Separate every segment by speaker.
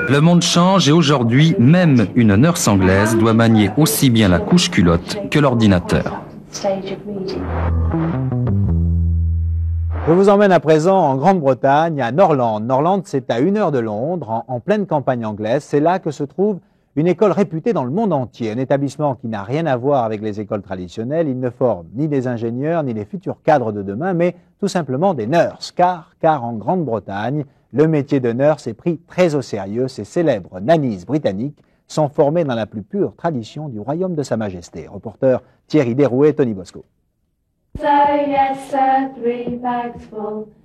Speaker 1: Le monde change et aujourd'hui, même une nurse anglaise doit manier aussi bien la couche-culotte que l'ordinateur.
Speaker 2: Je vous emmène à présent en Grande-Bretagne, à Norland. Norland, c'est à 1 heure de Londres, en pleine campagne anglaise. C'est là que se trouve une école réputée dans le monde entier, un établissement qui n'a rien à voir avec les écoles traditionnelles. Il ne forme ni des ingénieurs, ni les futurs cadres de demain, mais tout simplement des nurses. Car en Grande-Bretagne, le métier de nurse est pris très au sérieux. Ces célèbres nannies britanniques sont formées dans la plus pure tradition du royaume de Sa Majesté. Reporter Thierry Derouet, Tony Bosco.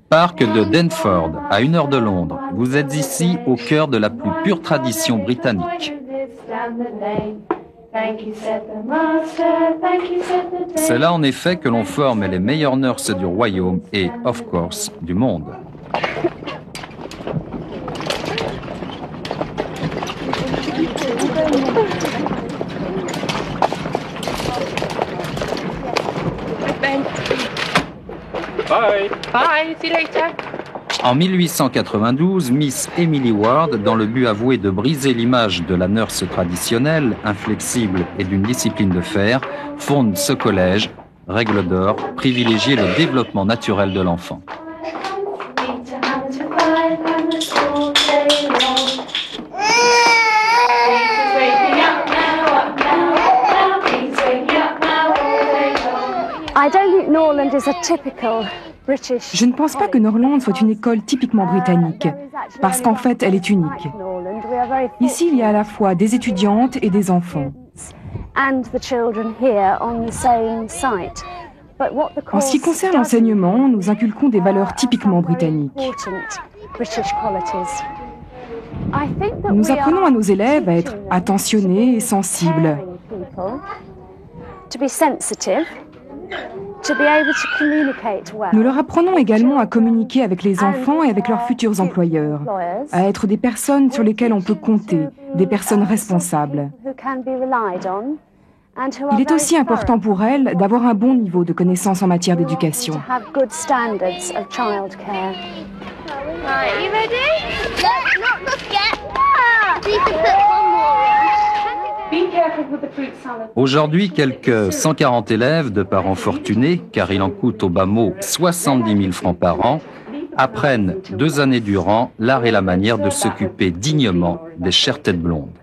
Speaker 1: Parc de Denford, à 1 heure de Londres. Vous êtes ici au cœur de la plus pure tradition britannique. C'est là en effet que l'on forme les meilleures nurses du royaume et, of course, du monde.
Speaker 3: Bye. Bye. See you later.
Speaker 1: En 1892, Miss Emily Ward, dans le but avoué de briser l'image de la nurse traditionnelle, inflexible et d'une discipline de fer, fonde ce collège, règle d'or, privilégier le développement naturel de l'enfant.
Speaker 4: Je ne pense pas que Norland soit une école typiquement britannique, parce qu'en fait, elle est unique. Ici, il y a à la fois des étudiantes et des enfants. En ce qui concerne l'enseignement, nous inculquons des valeurs typiquement britanniques. Nous apprenons à nos élèves à être attentionnés et sensibles. Nous leur apprenons également à communiquer avec les enfants et avec leurs futurs employeurs, à être des personnes sur lesquelles on peut compter, des personnes responsables. Il est aussi important pour elles d'avoir un bon niveau de connaissances en matière d'éducation.
Speaker 1: Aujourd'hui, quelques 140 élèves de parents fortunés, car il en coûte au bas mot 70 000 francs par an, apprennent 2 années durant l'art et la manière de s'occuper dignement des chères têtes blondes.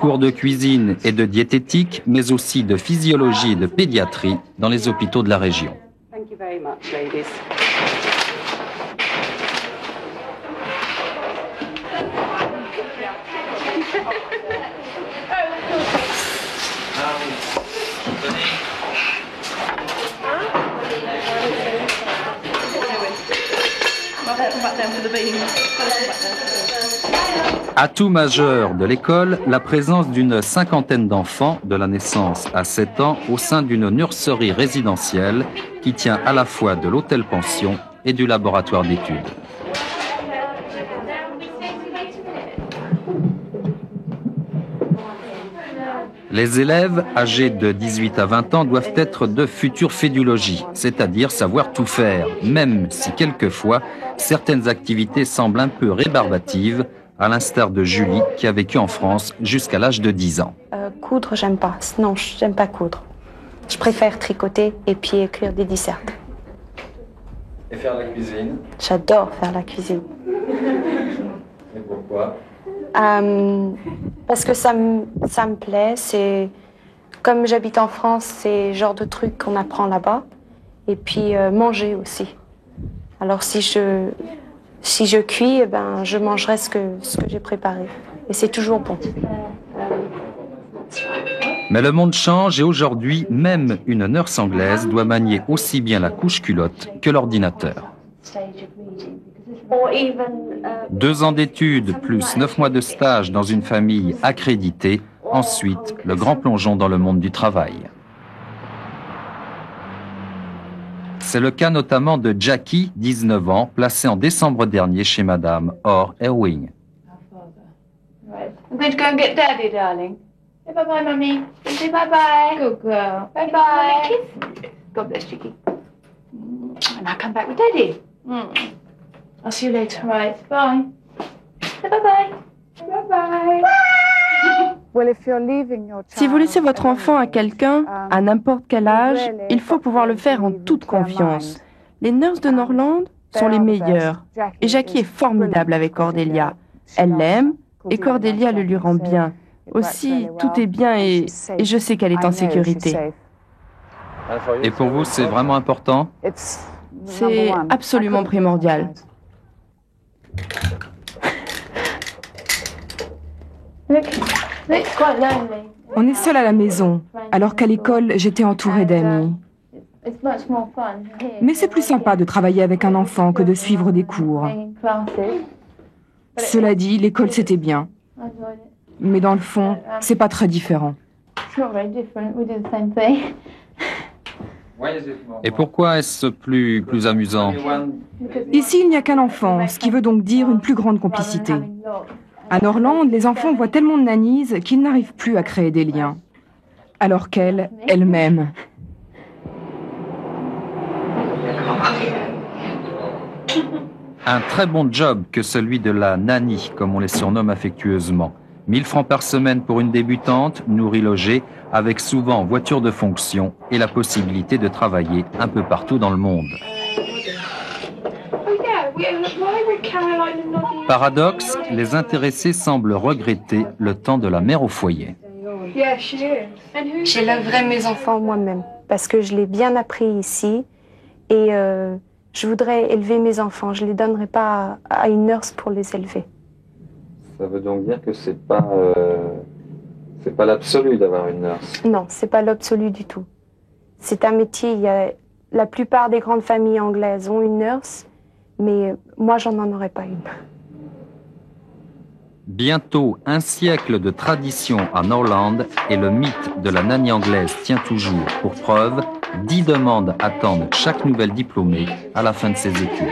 Speaker 1: Cours de cuisine et de diététique, mais aussi de physiologie et de pédiatrie dans les hôpitaux de la région. Atout majeur de l'école, la présence d'une 50aine d'enfants de la naissance à 7 ans au sein d'une nurserie résidentielle qui tient à la fois de l'hôtel-pension et du laboratoire d'études. Les élèves âgés de 18 à 20 ans doivent être de futurs fédulogies, c'est-à-dire savoir tout faire, même si quelquefois certaines activités semblent un peu rébarbatives, à l'instar de Julie qui a vécu en France jusqu'à l'âge de 10 ans.
Speaker 5: Coudre, j'aime pas. Non, j'aime pas coudre. Je préfère tricoter et puis écrire des dissertes.
Speaker 1: Et faire la cuisine?
Speaker 5: J'adore faire la cuisine.
Speaker 1: Et pourquoi?
Speaker 5: Parce que ça me plaît. C'est comme j'habite en France, c'est le genre de truc qu'on apprend là-bas. Et puis manger aussi. Alors si je cuis, eh ben, je mangerai ce que j'ai préparé. Et c'est toujours bon.
Speaker 1: Mais le monde change et aujourd'hui, même une nurse anglaise doit manier aussi bien la couche-culotte que l'ordinateur. 2 ans d'études plus 9 mois de stage dans une famille accréditée, ensuite le grand plongeon dans le monde du travail. C'est le cas notamment de Jackie, 19 ans, placée en décembre dernier chez Madame Orr Ewing.
Speaker 6: I'm going to go and get Daddy, darling. Say bye-bye, Mummy. Say bye-bye. Good girl. Bye-bye. Kiss. God bless Jackie. And I'll come back with Daddy. I'll see you later. Right. Bye. Bye-bye. Bye-bye.
Speaker 7: Si vous laissez votre enfant à quelqu'un, à n'importe quel âge, il faut pouvoir le faire en toute confiance. Les nurses de Norland sont les meilleures. Et Jackie est formidable avec Cordelia. Elle l'aime et Cordelia le lui rend bien. Aussi, tout est bien et je sais qu'elle est en sécurité.
Speaker 1: Et pour vous, c'est vraiment important?
Speaker 7: C'est absolument primordial.
Speaker 4: On est seul à la maison, alors qu'à l'école, j'étais entourée d'amis. Mais c'est plus sympa de travailler avec un enfant que de suivre des cours. Cela dit, l'école c'était bien. Mais dans le fond, c'est pas très différent.
Speaker 1: Et pourquoi est-ce plus amusant?
Speaker 4: Ici, il n'y a qu'un enfant, ce qui veut donc dire une plus grande complicité. À Norland, les enfants voient tellement de nannies qu'ils n'arrivent plus à créer des liens. Alors qu'elle, elle-même.
Speaker 1: Un très bon job que celui de la nanny, comme on les surnomme affectueusement. 1000 francs par semaine pour une débutante, nourrie logée, avec souvent voiture de fonction et la possibilité de travailler un peu partout dans le monde. Paradoxe, les intéressés semblent regretter le temps de la mère au foyer.
Speaker 5: J'élèverai mes enfants moi-même parce que je l'ai bien appris ici et je voudrais élever mes enfants. Je ne les donnerai pas à une nurse pour les élever.
Speaker 1: Ça veut donc dire que c'est pas l'absolu d'avoir une nurse.
Speaker 5: Non, c'est pas l'absolu du tout. C'est un métier. La plupart des grandes familles anglaises ont une nurse, mais moi, j'en aurais pas une.
Speaker 1: Bientôt un siècle de tradition à Norland et le mythe de la nanny anglaise tient toujours. Pour preuve, 10 demandes attendent chaque nouvelle diplômée à la fin de ses études.